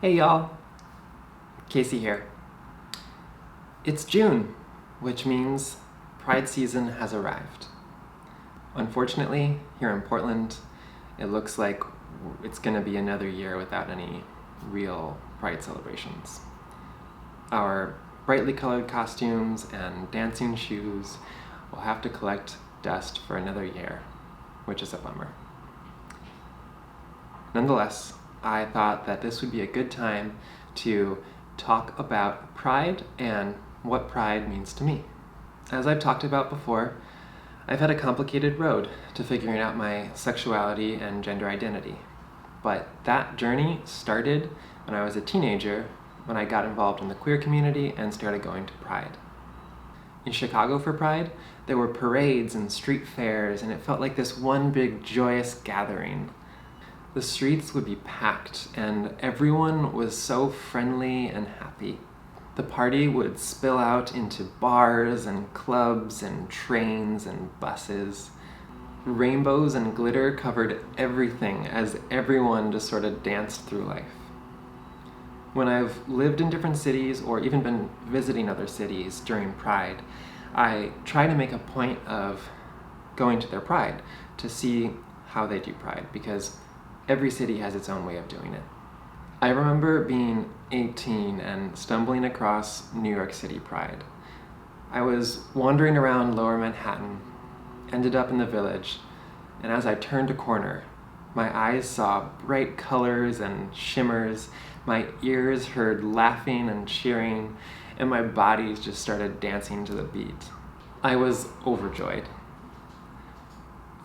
Hey y'all, Casey here. It's June, which means Pride season has arrived. Unfortunately, here in Portland, it looks like it's gonna be another year without any real Pride celebrations. Our brightly colored costumes and dancing shoes will have to collect dust for another year, which is a bummer. Nonetheless, I thought that this would be a good time to talk about pride and what pride means to me. As I've talked about before, I've had a complicated road to figuring out my sexuality and gender identity. But that journey started when I was a teenager, when I got involved in the queer community and started going to Pride. In Chicago for Pride, there were parades and street fairs, and it felt like this one big joyous gathering. The streets would be packed, and everyone was so friendly and happy. The party would spill out into bars and clubs and trains and buses. Rainbows and glitter covered everything as everyone just sort of danced through life. When I've lived in different cities or even been visiting other cities during Pride, I try to make a point of going to their Pride to see how they do Pride, because every city has its own way of doing it. I remember being 18 and stumbling across New York City Pride. I was wandering around Lower Manhattan, ended up in the Village, and as I turned a corner, my eyes saw bright colors and shimmers, my ears heard laughing and cheering, and my body just started dancing to the beat. I was overjoyed.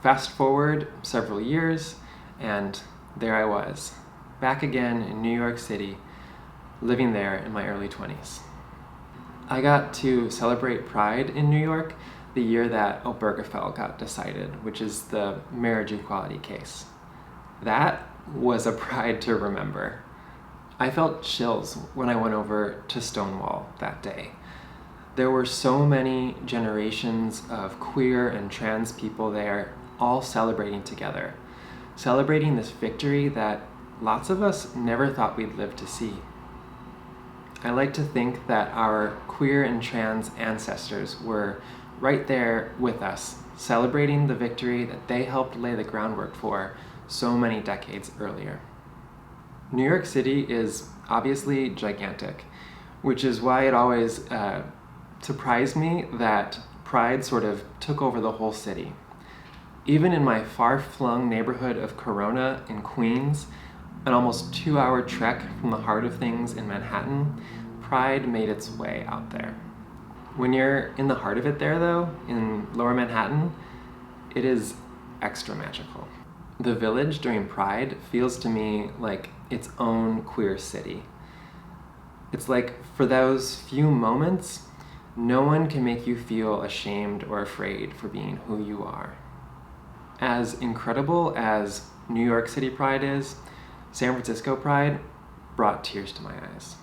Fast forward several years, and there I was, back again in New York City, living there in my early 20s. I got to celebrate Pride in New York the year that Obergefell got decided, which is the marriage equality case. That was a Pride to remember. I felt chills when I went over to Stonewall that day. There were so many generations of queer and trans people there, all celebrating together. Celebrating this victory that lots of us never thought we'd live to see. I like to think that our queer and trans ancestors were right there with us, celebrating the victory that they helped lay the groundwork for so many decades earlier. New York City is obviously gigantic, which is why it always surprised me that Pride sort of took over the whole city. Even in my far-flung neighborhood of Corona in Queens, an almost 2-hour trek from the heart of things in Manhattan, Pride made its way out there. When you're in the heart of it there, though, in Lower Manhattan, it is extra magical. The Village during Pride feels to me like its own queer city. It's like, for those few moments, no one can make you feel ashamed or afraid for being who you are. As incredible as New York City Pride is, San Francisco Pride brought tears to my eyes.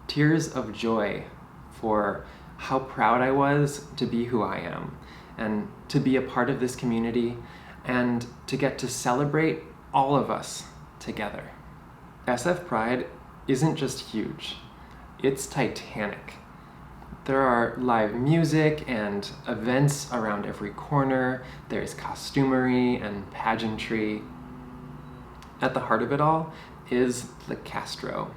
Tears of joy for how proud I was to be who I am and to be a part of this community and to get to celebrate all of us together. SF Pride isn't just huge, it's titanic. There are live music and events around every corner. There's costumery and pageantry. At the heart of it all is the Castro,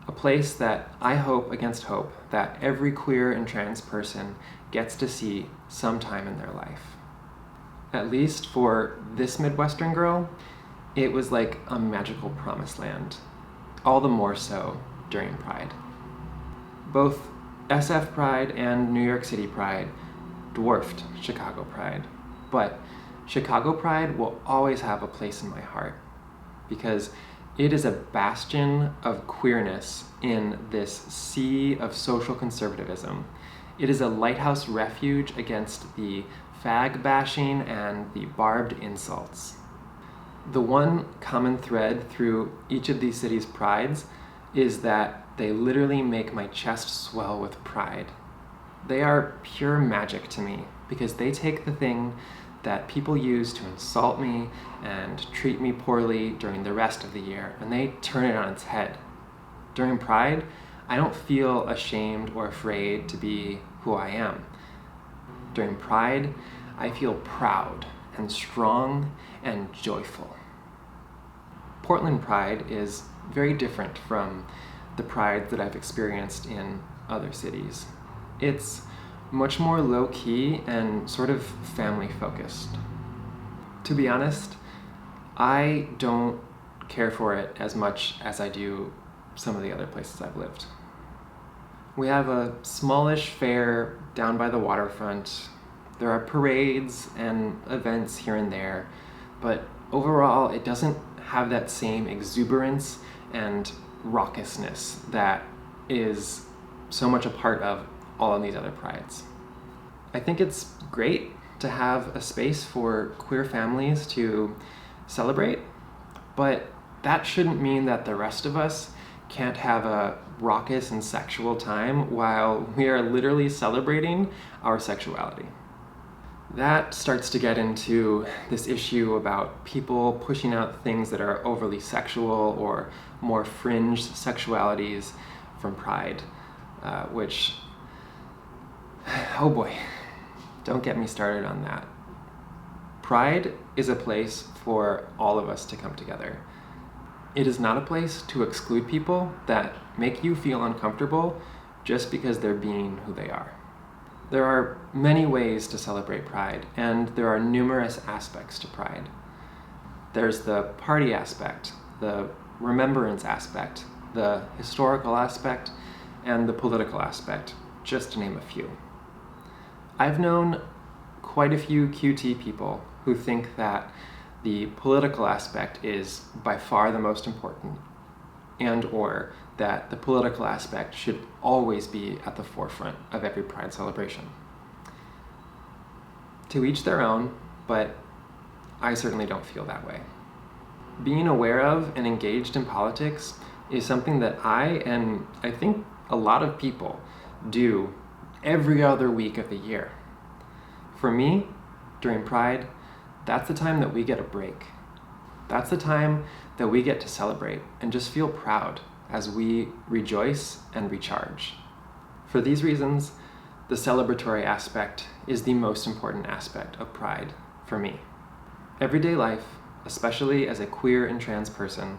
a place that I hope against hope that every queer and trans person gets to see sometime in their life. At least for this Midwestern girl, it was like a magical promised land, all the more so during Pride. Both SF Pride and New York City Pride dwarfed Chicago Pride, but Chicago Pride will always have a place in my heart because it is a bastion of queerness in this sea of social conservatism. It is a lighthouse refuge against the fag bashing and the barbed insults. The one common thread through each of these cities' prides is that they literally make my chest swell with pride. They are pure magic to me because they take the thing that people use to insult me and treat me poorly during the rest of the year, and they turn it on its head During Pride, I don't feel ashamed or afraid to be who I am. During Pride, I feel proud and strong and joyful. Portland Pride is very different from the Pride that I've experienced in other cities. It's much more low-key and sort of family-focused. To be honest, I don't care for it as much as I do some of the other places I've lived. We have a smallish fair down by the waterfront. There are parades and events here and there, but overall it doesn't have that same exuberance and raucousness that is so much a part of all of these other prides. I think it's great to have a space for queer families to celebrate, but that shouldn't mean that the rest of us can't have a raucous and sexual time while we are literally celebrating our sexuality. That starts to get into this issue about people pushing out things that are overly sexual or more fringe sexualities from Pride, which, oh boy, don't get me started on that. Pride is a place for all of us to come together. It is not a place to exclude people that make you feel uncomfortable just because they're being who they are. There are many ways to celebrate Pride, and there are numerous aspects to Pride. There's the party aspect, the remembrance aspect, the historical aspect, and the political aspect, just to name a few. I've known quite a few QT people who think that the political aspect is by far the most important, and/or that the political aspect should always be at the forefront of every Pride celebration. To each their own, but I certainly don't feel that way. Being aware of and engaged in politics is something that I, and I think a lot of people, do every other week of the year. For me, during Pride, that's the time that we get a break. That's the time that we get to celebrate and just feel proud as we rejoice and recharge. For these reasons, the celebratory aspect is the most important aspect of Pride for me. Everyday life, especially as a queer and trans person,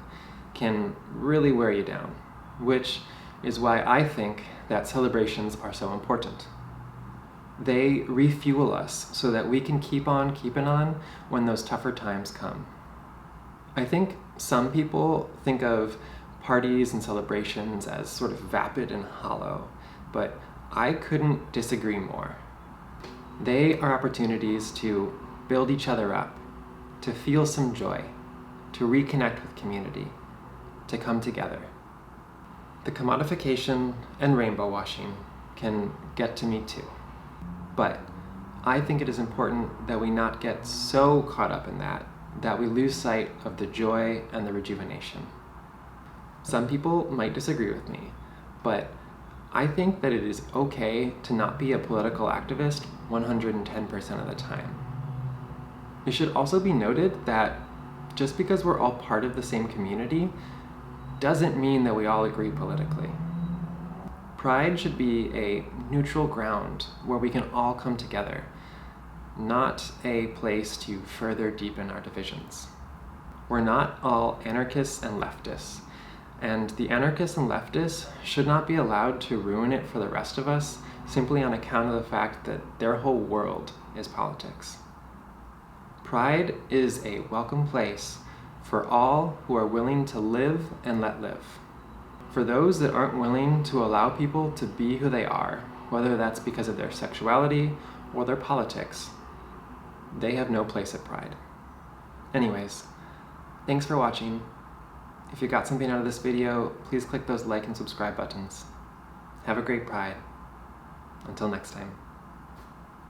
can really wear you down, which is why I think that celebrations are so important. They refuel us so that we can keep on keeping on when those tougher times come. I think some people think of parties and celebrations as sort of vapid and hollow, but I couldn't disagree more. They are opportunities to build each other up, to feel some joy, to reconnect with community, to come together. The commodification and rainbow washing can get to me too, but I think it is important that we not get so caught up in that we lose sight of the joy and the rejuvenation. Some people might disagree with me, but I think that it is okay to not be a political activist 110% of the time. It should also be noted that just because we're all part of the same community doesn't mean that we all agree politically. Pride should be a neutral ground where we can all come together, not a place to further deepen our divisions. We're not all anarchists and leftists, and the anarchists and leftists should not be allowed to ruin it for the rest of us simply on account of the fact that their whole world is politics. Pride is a welcome place for all who are willing to live and let live. For those that aren't willing to allow people to be who they are, whether that's because of their sexuality or their politics, they have no place at Pride. Anyways, thanks for watching. If you got something out of this video, please click those like and subscribe buttons. Have a great Pride. Until next time.